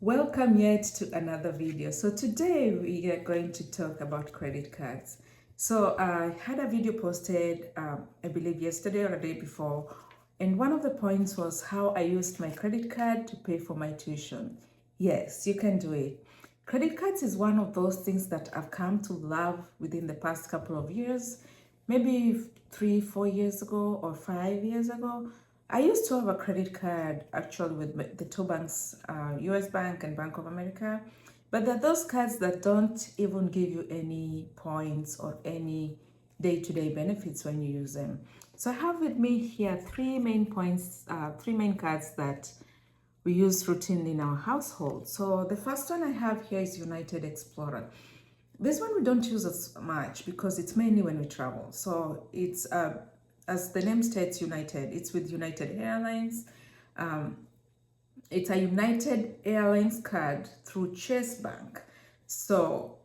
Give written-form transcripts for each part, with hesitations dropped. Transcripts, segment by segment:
Welcome yet to another video. So today we are going to talk about credit cards. So I had a video posted, I believe yesterday or the day before, and one of the points was how I used my credit card to pay for my tuition. Yes, you can do it. Credit cards is one of those things that I've come to love within the past couple of years, maybe 3, 4 years ago or 5 years ago. I used to have a credit card actually with the two banks, US Bank and Bank of America, but there are those cards that don't even give you any points or any day-to-day benefits when you use them. So I have with me here three main cards that we use routinely in our household. So the first one I have here is United Explorer. This one we don't use as much because it's mainly when we travel. So it's as the name states, United. It's with United Airlines. Um, it's a United Airlines card through Chase Bank. So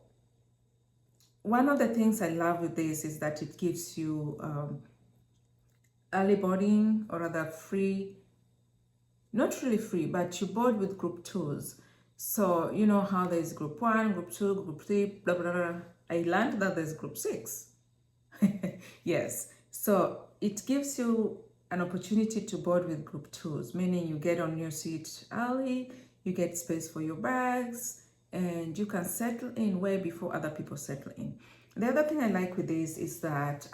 one of the things I love with this is that it gives you early boarding, or rather free, not really free, but you board with group tours. So you know how there's group 1, group 2, group 3, blah, blah, blah. I learned that there's group 6. Yes, so it gives you an opportunity to board with group tours, meaning you get on your seat early, you get space for your bags, and you can settle in way before other people settle in. The other thing I like with this is that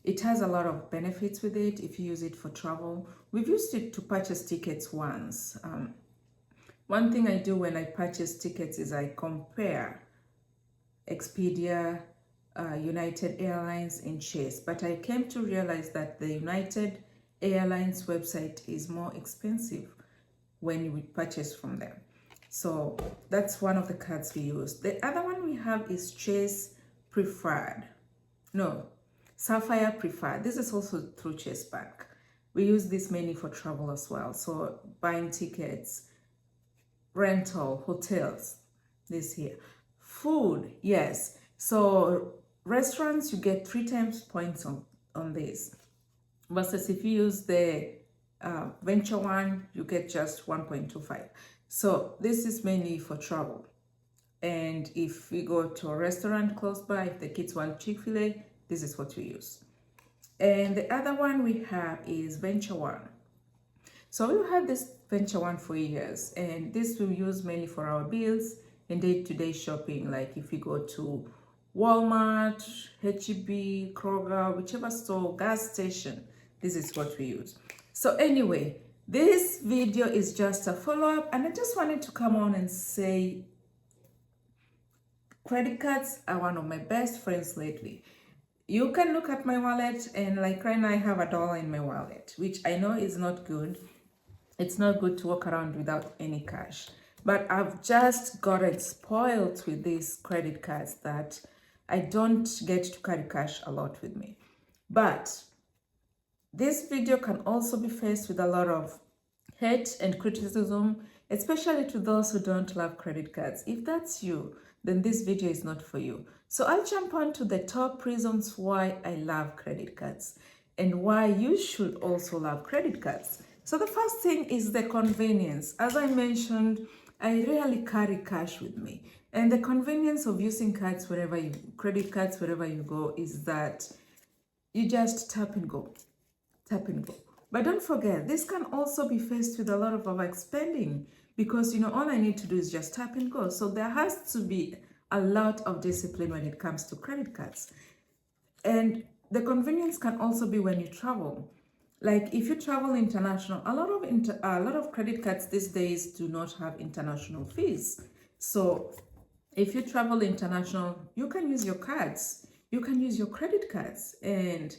it has a lot of benefits with it if you use it for travel. We've used it to purchase tickets once. One thing I do when I purchase tickets is I compare Expedia, United Airlines, and Chase. But I came to realize that the United Airlines website is more expensive when you purchase from them. So that's one of the cards we use. The other one we have is Chase Preferred. No, Sapphire Preferred. This is also through Chase Bank. We use this mainly for travel as well. So buying tickets, rental, hotels, this here. Food, yes. So restaurants, you get 3 times points on this. Versus if you use the venture one, you get just 1.25. So this is mainly for travel. And if we go to a restaurant close by, if the kids want Chick-fil-A, this is what we use. And the other one we have is Venture One. So we've had this Venture One for years, and this we use mainly for our bills and day-to-day shopping. Like if we go to Walmart, H-E-B, Kroger, whichever store, gas station, this is what we use. So anyway, this video is just a follow-up, and I just wanted to come on and say credit cards are one of my best friends lately. You can look at my wallet, and like right now I have $1 in my wallet, which I know is not good. It's not good to walk around without any cash. But I've just gotten spoiled with these credit cards that I don't get to carry cash a lot with me. But this video can also be faced with a lot of hate and criticism, especially to those who don't love credit cards. If that's you, then this video is not for you. So I'll jump on to the top reasons why I love credit cards and why you should also love credit cards. So the first thing is the convenience. As I mentioned, I rarely carry cash with me. And the convenience of using credit cards wherever you go is that you just tap and go. Tap and go. But don't forget, this can also be faced with a lot of overspending because, all I need to do is just tap and go. So there has to be a lot of discipline when it comes to credit cards. And the convenience can also be when you travel. Like if you travel international, a lot of credit cards these days do not have international fees. So if you travel international, you can use your cards. You can use your credit cards, and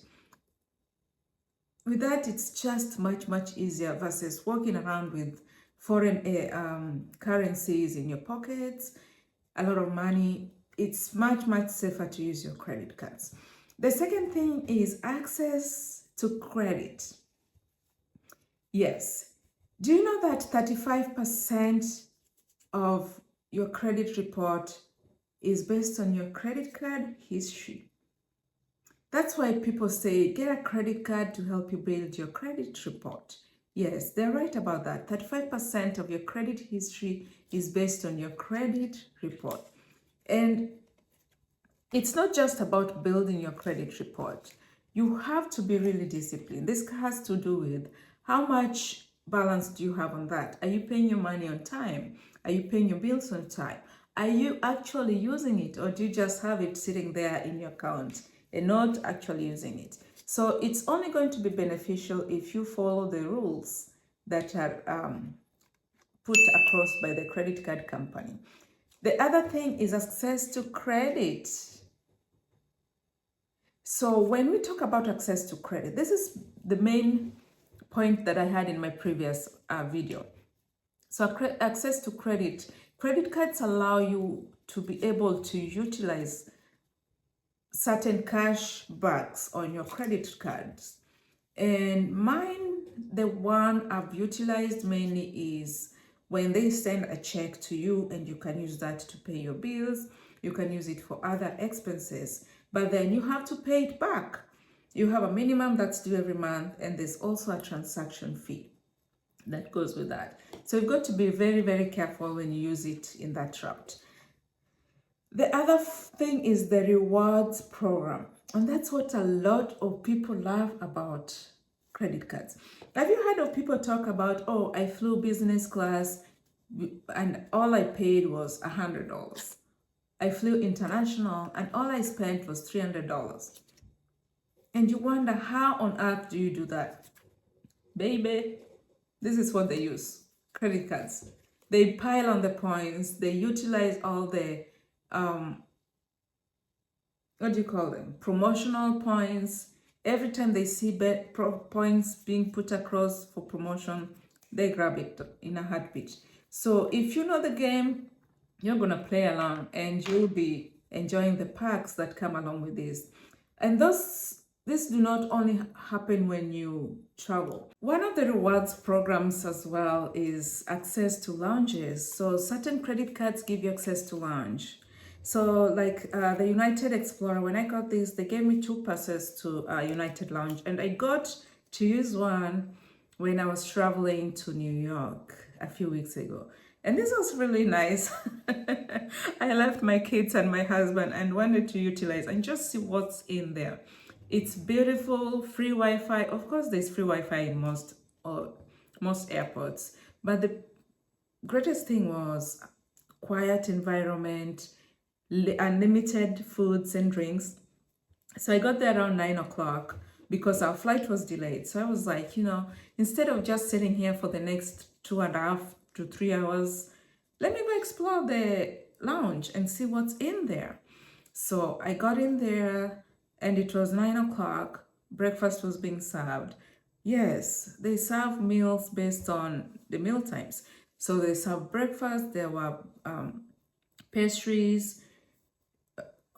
with that, it's just much easier versus walking around with foreign currencies in your pockets, a lot of money. It's much safer to use your credit cards. The second thing is access to credit. Yes. Do you know that 35% of your credit report is based on your credit card history? That's why people say get a credit card to help you build your credit report. Yes, they're right about that. 35% of your credit history is based on your credit report. And it's not just about building your credit report. You have to be really disciplined. This has to do with how much balance do you have on that? Are you paying your money on time? Are you paying your bills on time? Are you actually using it, or do you just have it sitting there in your account and not actually using it? So it's only going to be beneficial if you follow the rules that are put across by the credit card company. The other thing is access to credit. So when we talk about access to credit, this is the main point that I had in my previous video. So access to credit cards allow you to be able to utilize certain cash backs on your credit cards. And mine, the one I've utilized mainly is when they send a check to you, and you can use that to pay your bills. You can use it for other expenses, but then you have to pay it back. You have a minimum that's due every month, and there's also a transaction fee that goes with that. So you've got to be very, very careful when you use it in that route. The other thing is the rewards program. And that's what a lot of people love about credit cards. Have you heard of people talk about, oh, I flew business class and all I paid was $100. I flew international and all I spent was $300. And you wonder, how on earth do you do that? Baby, this is what they use, credit cards. They pile on the points, they utilize all the what do you call them? Promotional points. Every time they see points being put across for promotion, they grab it in a heartbeat. So if you know the game, you're going to play along and you'll be enjoying the perks that come along with this. And this do not only happen when you travel. One of the rewards programs as well is access to lounges. So certain credit cards give you access to lounge. So like the United Explorer, when I got this, they gave me 2 passes to United Lounge, and I got to use one when I was traveling to New York a few weeks ago. And this was really nice. I left my kids and my husband and wanted to utilize and just see what's in there. It's beautiful, free Wi-Fi. Of course, there's free Wi-Fi in most airports. But the greatest thing was quiet environment, unlimited foods and drinks. So I got there around 9 o'clock because our flight was delayed. So I was like, instead of just sitting here for the next 2.5 to 3 hours, let me go explore the lounge and see what's in there. So I got in there and it was 9 o'clock. Breakfast was being served. Yes, they serve meals based on the meal times. So they served breakfast. There were pastries,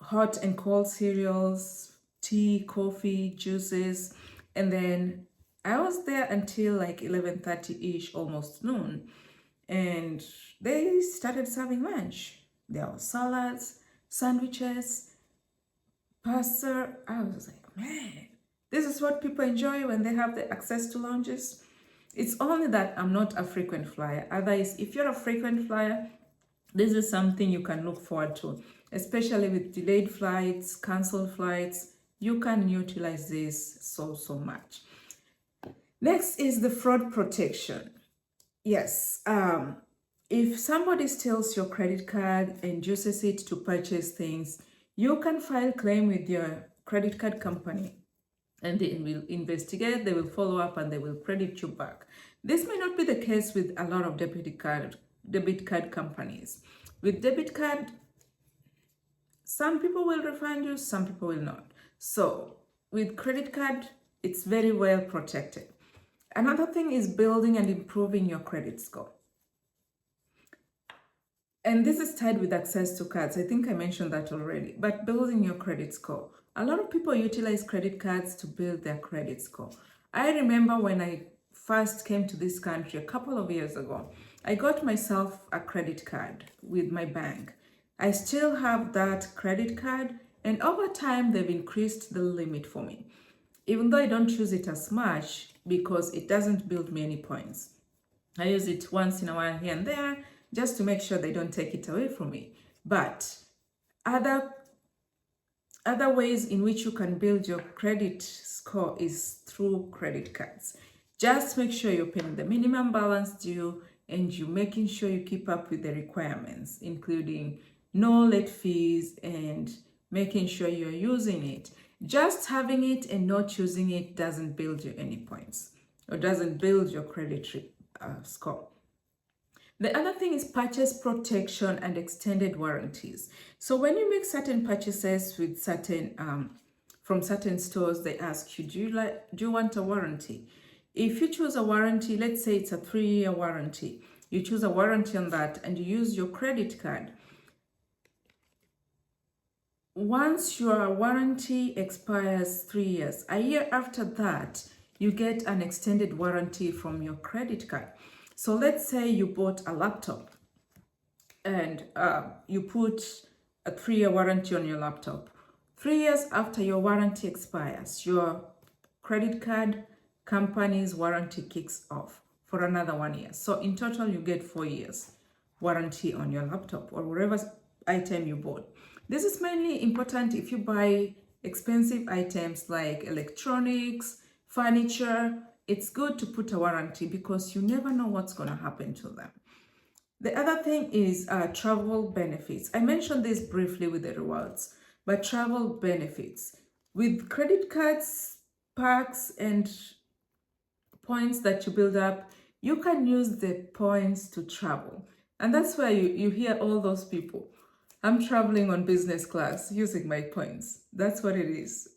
hot and cold cereals, tea, coffee, juices. And then I was there until like 11:30-ish, almost noon. And they started serving lunch. There were salads, sandwiches, pasta. I was like, man, this is what people enjoy when they have the access to lounges. It's only that I'm not a frequent flyer. Otherwise, if you're a frequent flyer, this is something you can look forward to, especially with delayed flights, canceled flights. You can utilize this so much. Next is the fraud protection. Yes, if somebody steals your credit card and uses it to purchase things, you can file claim with your credit card company, and they will investigate, they will follow up, and they will credit you back. This may not be the case with a lot of debit card companies. With debit card, some people will refund you, some people will not. So with credit card, it's very well protected. Another thing is building and improving your credit score. And this is tied with access to cards. I think I mentioned that already, but building your credit score. A lot of people utilize credit cards to build their credit score. I remember when I first came to this country a couple of years ago, I got myself a credit card with my bank. I still have that credit card, and over time they've increased the limit for me. Even though I don't use it as much, because it doesn't build me any points. I use it once in a while here and there just to make sure they don't take it away from me. But other ways in which you can build your credit score is through credit cards. Just make sure you're paying the minimum balance due and you're making sure you keep up with the requirements, including no late fees and making sure you're using it. Just having it and not using it doesn't build you any points or doesn't build your credit score. The other thing is purchase protection and extended warranties. So when you make certain purchases with certain from certain stores, they ask you, do you want a warranty? If you choose a warranty, let's say it's a 3-year warranty, you choose a warranty on that and you use your credit card. Once your warranty expires 3 years, a year after that, you get an extended warranty from your credit card. So let's say you bought a laptop and you put a 3-year warranty on your laptop. 3 years after your warranty expires, your credit card company's warranty kicks off for another 1 year. So in total, you get 4 years warranty on your laptop or whatever item you bought. This is mainly important if you buy expensive items like electronics, furniture. It's good to put a warranty because you never know what's going to happen to them. The other thing is travel benefits. I mentioned this briefly with the rewards, but travel benefits. With credit cards, perks, and points that you build up, you can use the points to travel. And that's why you hear all those people. I'm traveling on business class using my points. That's what it is.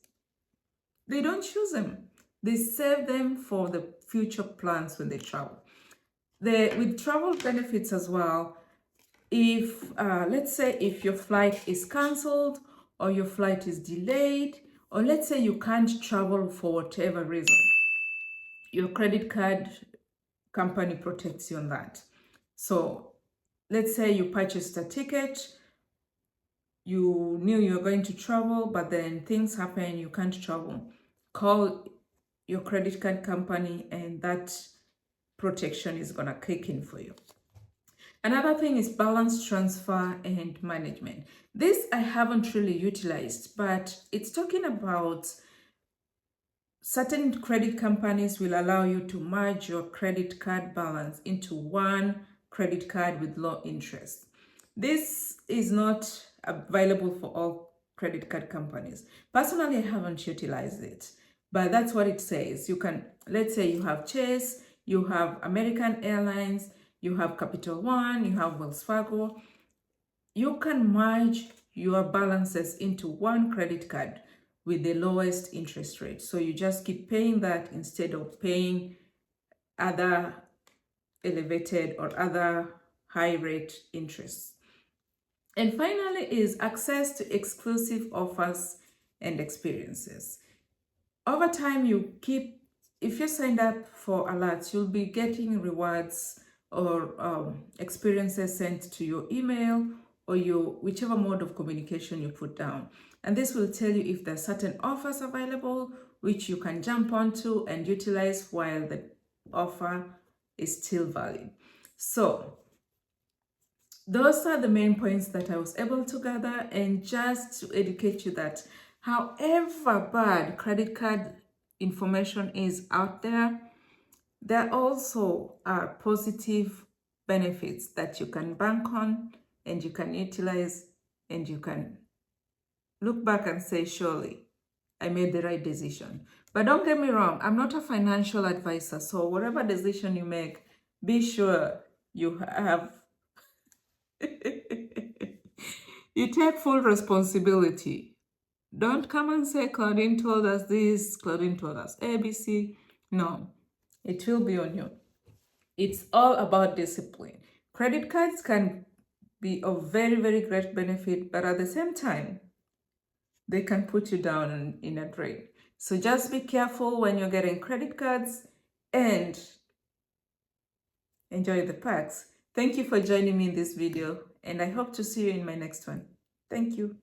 They don't use them. They save them for the future plans when they travel. With travel benefits as well, if let's say if your flight is cancelled or your flight is delayed, or let's say you can't travel for whatever reason, your credit card company protects you on that. So let's say you purchased a ticket, you knew you were going to travel, but then things happen, you can't travel. Call your credit card company and that protection is going to kick in for you. Another thing is balance transfer and management. This I haven't really utilized, but it's talking about certain credit companies will allow you to merge your credit card balance into one credit card with low interest. This is not available for all credit card companies. Personally, I haven't utilized it, but that's what it says. You can, let's say you have Chase, you have American Airlines, you have Capital One, you have Wells Fargo. You can merge your balances into one credit card with the lowest interest rate. So you just keep paying that instead of paying other elevated or other high rate interests. And finally is access to exclusive offers and experiences. Over time, if you signed up for alerts, you'll be getting rewards or experiences sent to your email or whichever mode of communication you put down. And this will tell you if there are certain offers available, which you can jump onto and utilize while the offer is still valid. So those are the main points that I was able to gather, and just to educate you that however bad credit card information is out there, there also are positive benefits that you can bank on and you can utilize, and you can look back and say, surely I made the right decision. But don't get me wrong, I'm not a financial advisor, so whatever decision you make, be sure you have you take full responsibility. Don't come and say Claudine told us this, Claudine told us ABC. No, it will be on you. It's all about discipline. Credit cards can be of very, very great benefit, but at the same time, they can put you down in a drain. So just be careful when you're getting credit cards and enjoy the perks. Thank you for joining me in this video, and I hope to see you in my next one. Thank you.